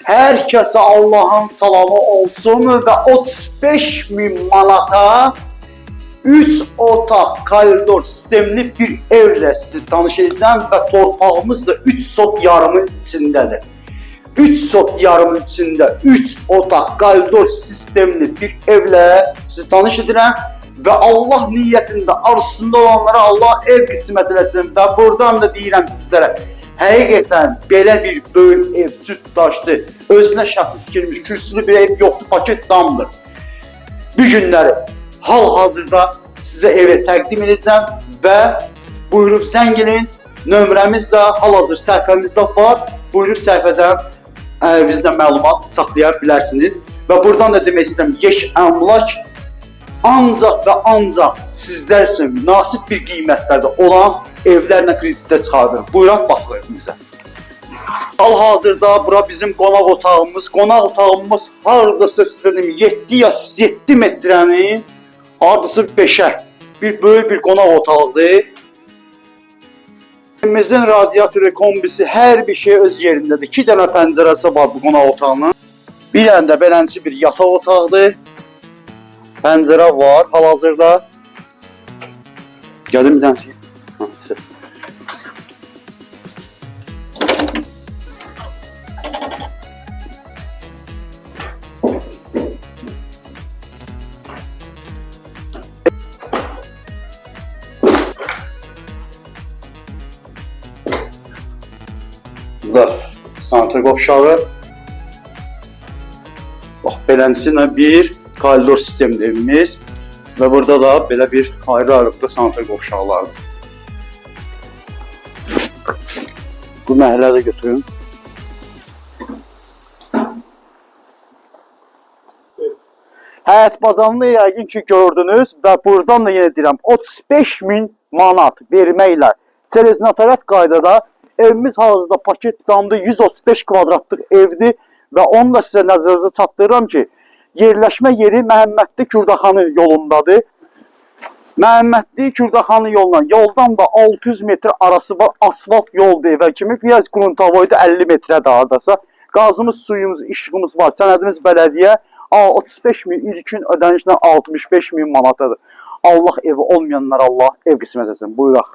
Herkese Allah'ın salamı olsun ve 35 bin manata 3 otaq koridor sistemli bir evle sizi tanış edeceğim ve torpağımız da 3 sot yarımın içindedir. 3 sot yarımın içinde 3 otaq koridor sistemli bir evle sizi tanış edirəm ve Allah niyyətində arasında olanlara Allah ev qismət eləsin və buradan da deyirəm sizlərə, həqiqətən belə bir böyük ev cütdaşdı, özünə şəxsi tikilmiş kürsülü bir ev yoxdur, paket damdır. Bu günləri hal-hazırda sizə evi təqdim edəcəm və buyurub zəng edin. Nömrəmiz də hal-hazır səhifəmizdə var. Buyurub səhifədən bizdən məlumat saxlaya bilərsiniz. Və buradan da demək istəyirəm, Yeş Əmlak ancaq və ancaq sizlər üçün münasib bir qiymətlərdə olan evlərlə kreditdə çıxardır. Buyuraq baxın bizə. Hal-hazırda bura bizim qonaq otağımız. Qonaq otağımız hardasa istədim 7 metrənin hardasa 5'ə bir böyük bir qonaq otağıdır. Evimizin radyatoru, kombisi, hər bir şey öz yerindədir. 2 dənə pəncərəsi var bu qonaq otağının. Bir dənə də belənçi bir yataq otağıdır. Pəncərə var hal-hazırda. Gəlin bir dənə. Burada santral qovşağı. Bax, belənçinə bir koridor sistemli evimiz və burada da belə bir ayrı-ayrılıqda santral qovşaqlardır. Bu məhəllə də götürün. Həyət bacanını yəqin ki gördünüz və buradan da yenə deyirəm 35 min manat verməklə çerez notarat qaydada evimiz hazırda paket damda 135 kvadratlıq evdir və onu da sizə nəzərinizə çatdırıram ki, yerləşmə yeri Məhəmmədli Kürdaxanı yolundadır. Məhəmmədli Kürdaxanı yoldan da 600 metr arası var, asfalt yoldur evə kimi. Biraz qruntavoyda 50 metrədir hardasa. Qazımız, suyumuz, işığımız var, sənədimiz bələdiyyə. 35 min ilkin ödənişlə 65 min manatadır. Allah evi olmayanlar Allah ev qismət etsin. Buyuraq.